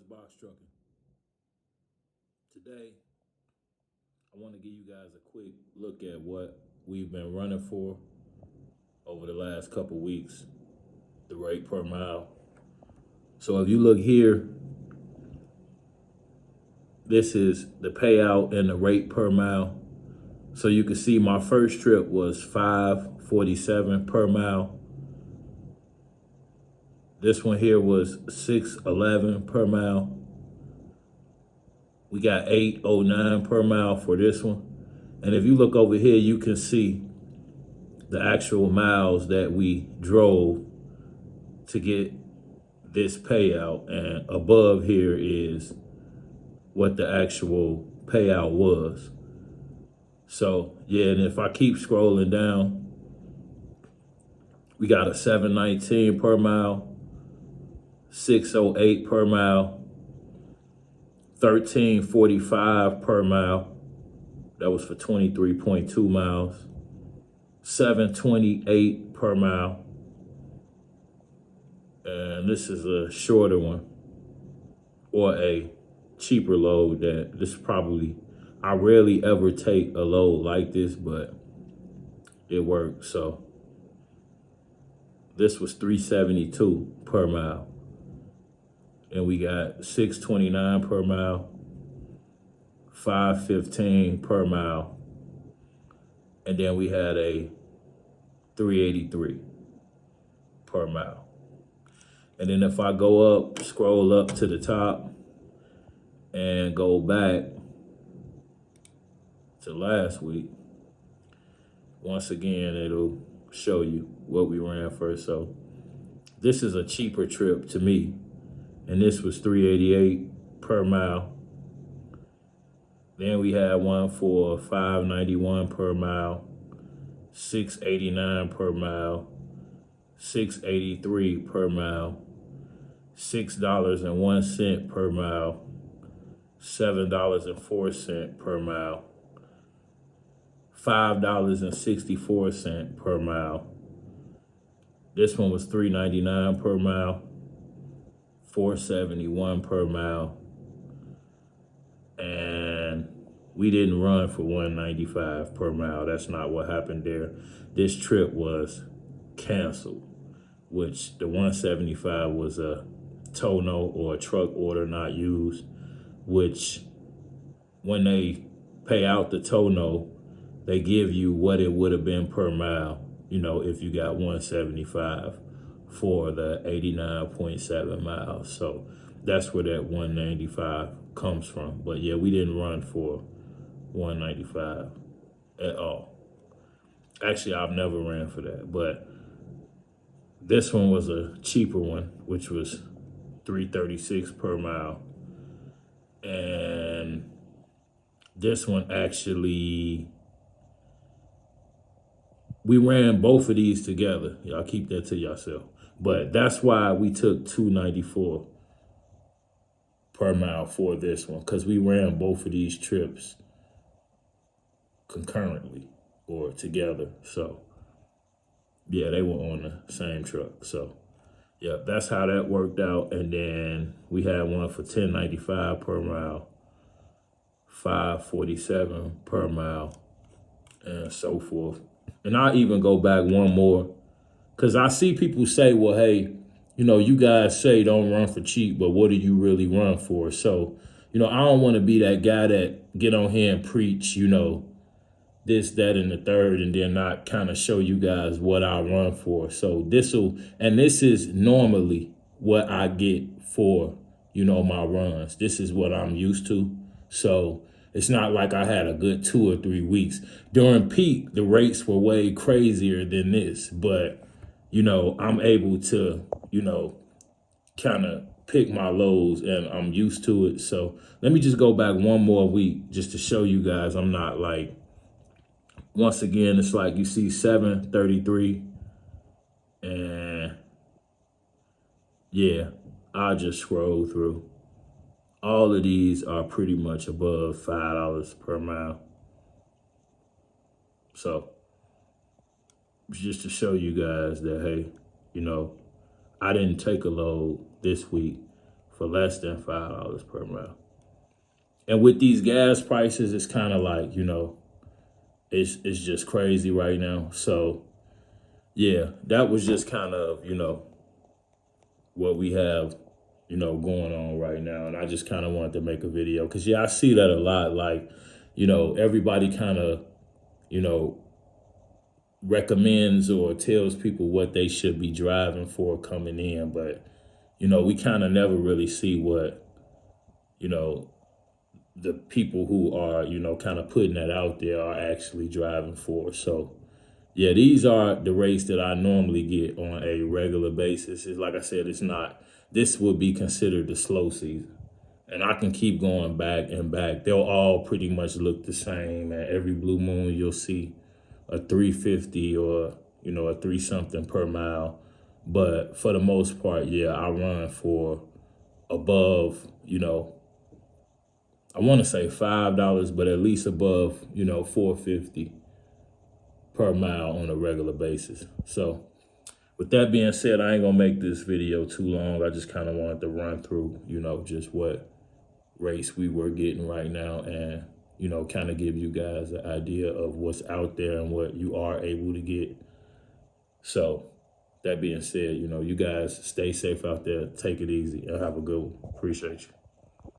Box Trucking. Today, I want to give you guys a quick look at what we've been running for over the last couple weeks, the rate per mile. So if you look here, this is the payout and the rate per mile. So you can see my first trip was $5.47 per mile. This one here was $6.11 per mile. We got $8.09 per mile for this one. And if you look over here, you can see the actual miles that we drove to get this payout. And above here is what the actual payout was. So yeah, and if I keep scrolling down, we got a $7.19 per mile, $6.08 per mile, $13.45 per mile. That was for 23.2 miles. $7.28 per mile. And this is a shorter one, or a cheaper load. That this probably, I rarely ever take a load like this, but it works. So this was $3.72 per mile. And we got $6.29 per mile, $5.15 per mile. And then we had a $3.83 per mile. And then if I go up, scroll up to the top and go back to last week, once again, it'll show you what we ran first. So this is a cheaper trip to me. And this was $3.88 per mile. Then we had one for $5.91 per mile, $6.89 per mile, $6.83 per mile, $6.01 per mile, $7.04 per mile, $5.64 per mile. This one was $3.99 per mile, $4.71 per mile, and we didn't run for $1.95 per mile. That's not what happened there. This trip was canceled, which the $1.75 was a tow note or a truck order not used, which when they pay out the tow note, they give you what it would have been per mile, you know, if you got $1.75 for the 89.7 miles. So that's where that $1.95 comes from. But yeah, we didn't run for $1.95 at all. Actually, I've never ran for that, but this one was a cheaper one, which was $3.36 per mile. And this one actually, we ran both of these together. Y'all keep that to yourself. But that's why we took $2.94 per mile for this one, because we ran both of these trips concurrently or together. So yeah, they were on the same truck. So yeah, that's how that worked out. And then we had one for $10.95 per mile, $5.47 per mile, and so forth. And I'll even go back one more, because I see people say, well, hey, you know, you guys say don't run for cheap, but what do you really run for? So, you know, I don't want to be that guy that get on here and preach, you know, this, that, and the third, and then not kind of show you guys what I run for. So this is normally what I get for, you know, my runs. This is what I'm used to. So it's not like I had a good 2 or 3 weeks. During peak, the rates were way crazier than this, but you know, I'm able to, you know, kind of pick my lows, and I'm used to it. So let me just go back one more week just to show you guys I'm not like, once again, it's like you see 733, and yeah, I'll just scroll through. All of these are pretty much above $5 per mile. So just to show you guys that, hey, you know, I didn't take a load this week for less than $5 per mile. And with these gas prices, it's kind of like, you know, it's just crazy right now. So yeah, that was just kind of, you know, what we have, you know, going on right now. And I just kind of wanted to make a video because, yeah, I see that a lot. Like, you know, everybody kind of, you know, recommends or tells people what they should be driving for coming in. But, you know, we kind of never really see what, you know, the people who are, you know, kind of putting that out there are actually driving for. So, yeah, these are the rates that I normally get on a regular basis. It's like I said, it's not, this would be considered the slow season. And I can keep going back and back. They'll all pretty much look the same. And every blue moon, you'll see a 350 or, you know, a 3-something per mile. But for the most part, yeah, I run for above, you know, I want to say $5, but at least above, you know, $4.50 per mile on a regular basis. So with that being said, I ain't gonna make this video too long. I just kind of wanted to run through, you know, just what rates we were getting right now and, you know, kind of give you guys an idea of what's out there and what you are able to get. So that being said, you know, you guys stay safe out there, take it easy, and have a good one. Appreciate you.